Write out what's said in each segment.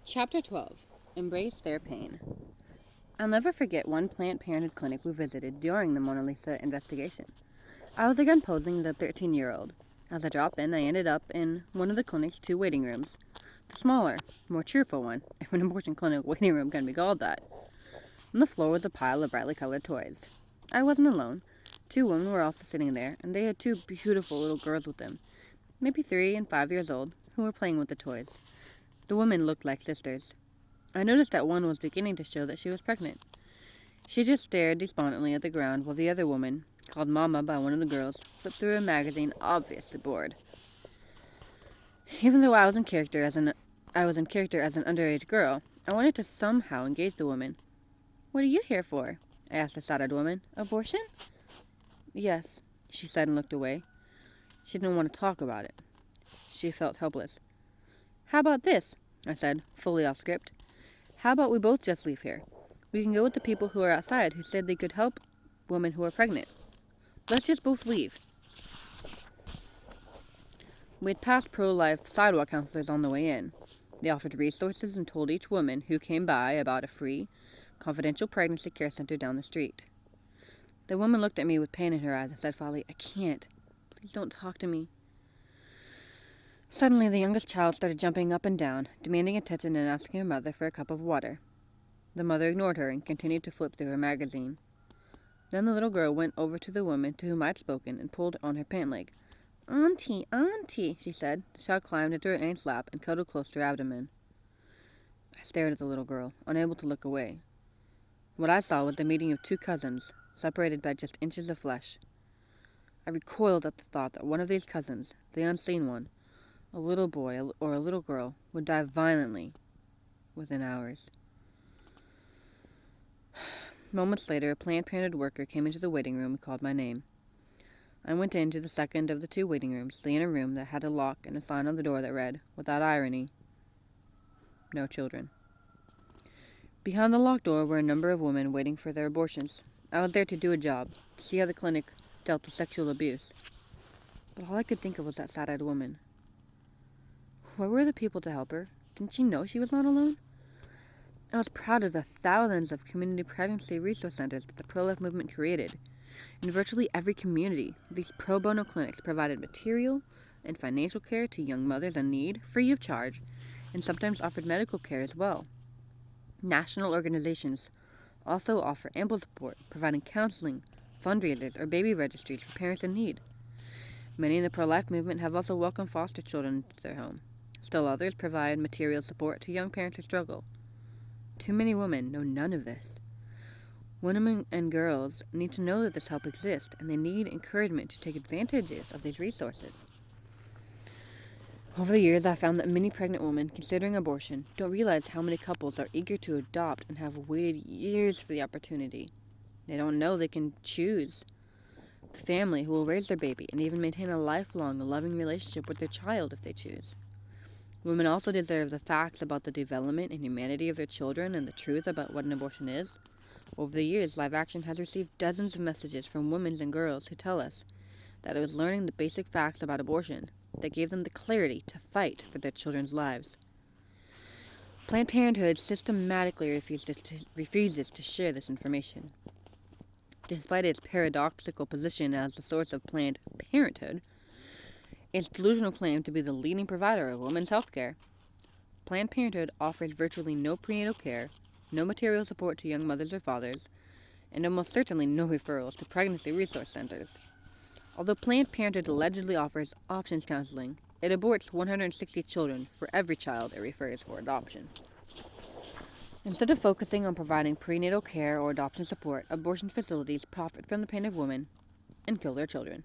Chapter 12. Embrace Their Pain. I'll never forget one Planned Parenthood clinic we visited during the Mona Lisa investigation. I was again posing the 13-year-old. As I dropped in, I ended up in one of the clinic's two waiting rooms. The smaller, more cheerful one, if an abortion clinic waiting room can be called that. On the floor was a pile of brightly colored toys. I wasn't alone. Two women were also sitting there, and they had two beautiful little girls with them, maybe 3 and 5 years old, who were playing with the toys. The women looked like sisters. I noticed that one was beginning to show that she was pregnant. She just stared despondently at the ground while the other woman, called Mama by one of the girls, flipped through a magazine, obviously bored. Even though I was in character as an underage girl, I wanted to somehow engage the woman. "What are you here for?" I asked the sad-eyed woman. "Abortion?" "Yes," she said and looked away. She didn't want to talk about it. She felt helpless. "How about this?" I said, fully off script. "How about we both just leave here? We can go with the people who are outside who said they could help women who are pregnant. Let's just both leave." We had passed pro-life sidewalk counselors on the way in. They offered resources and told each woman who came by about a free, confidential pregnancy care center down the street. The woman looked at me with pain in her eyes and said finally, "I can't. Please don't talk to me." Suddenly, the youngest child started jumping up and down, demanding attention and asking her mother for a cup of water. The mother ignored her and continued to flip through her magazine. Then the little girl went over to the woman to whom I had spoken and pulled on her pant leg. "Auntie, Auntie," she said. The child climbed into her aunt's lap and cuddled close to her abdomen. I stared at the little girl, unable to look away. What I saw was the meeting of two cousins, separated by just inches of flesh. I recoiled at the thought that one of these cousins, the unseen one, a little boy or a little girl, would die violently within hours. Moments later, a Planned Parenthood worker came into the waiting room and called my name. I went into the second of the two waiting rooms, the inner room that had a lock and a sign on the door that read, without irony, "No children." Behind the locked door were a number of women waiting for their abortions. I was there to do a job, to see how the clinic dealt with sexual abuse. But all I could think of was that sad-eyed woman. Where were the people to help her? Didn't she know she was not alone? I was proud of the thousands of community pregnancy resource centers that the pro-life movement created. In virtually every community, these pro bono clinics provided material and financial care to young mothers in need, free of charge, and sometimes offered medical care as well. National organizations also offer ample support, providing counseling, fundraisers, or baby registries for parents in need. Many in the pro-life movement have also welcomed foster children into their home. Still others provide material support to young parents who struggle. Too many women know none of this. Women and girls need to know that this help exists, and they need encouragement to take advantages of these resources. Over the years, I found that many pregnant women considering abortion don't realize how many couples are eager to adopt and have waited years for the opportunity. They don't know they can choose the family who will raise their baby and even maintain a lifelong, loving relationship with their child if they choose. Women also deserve the facts about the development and humanity of their children and the truth about what an abortion is. Over the years, Live Action has received dozens of messages from women and girls who tell us that it was learning the basic facts about abortion that gave them the clarity to fight for their children's lives. Planned Parenthood systematically refuses to share this information. Despite its paradoxical position as the source of Planned Parenthood, its delusional claim to be the leading provider of women's health care, Planned Parenthood offers virtually no prenatal care, no material support to young mothers or fathers, and almost certainly no referrals to pregnancy resource centers. Although Planned Parenthood allegedly offers options counseling, it aborts 160 children for every child it refers for adoption. Instead of focusing on providing prenatal care or adoption support, abortion facilities profit from the pain of women and kill their children.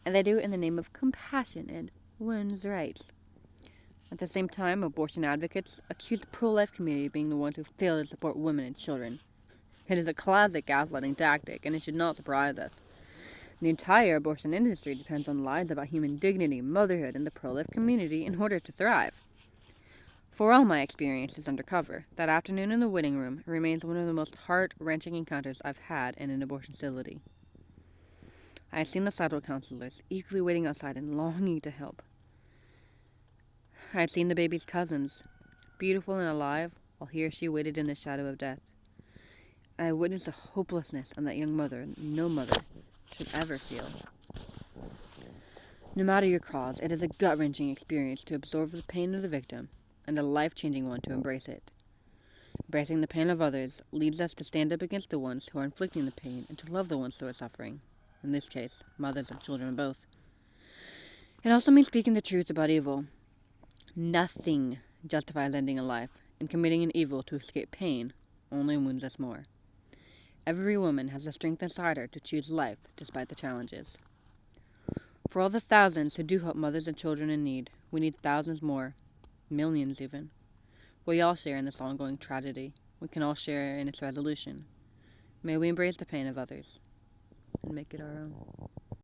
And they do it in the name of compassion and women's rights. At the same time, abortion advocates accuse the pro-life community of being the ones who fail to support women and children. It is a classic gaslighting tactic, and it should not surprise us. The entire abortion industry depends on lies about human dignity, motherhood, and the pro-life community in order to thrive. For all my experiences undercover, that afternoon in the waiting room remains one of the most heart-wrenching encounters I've had in an abortion facility. I had seen the sidewalk counselors, eagerly waiting outside and longing to help. I had seen the baby's cousins, beautiful and alive, while he or she waited in the shadow of death. I witnessed the hopelessness on that young mother no mother should ever feel. No matter your cause, it is a gut-wrenching experience to absorb the pain of the victim, and a life-changing one to embrace it. Embracing the pain of others leads us to stand up against the ones who are inflicting the pain and to love the ones who are suffering. In this case, mothers and children both. It also means speaking the truth about evil. Nothing justifies ending a life, and committing an evil to escape pain only wounds us more. Every woman has the strength inside her to choose life despite the challenges. For all the thousands who do help mothers and children in need, we need thousands more, millions even. We all share in this ongoing tragedy. We can all share in its resolution. May we embrace the pain of others and make it our own.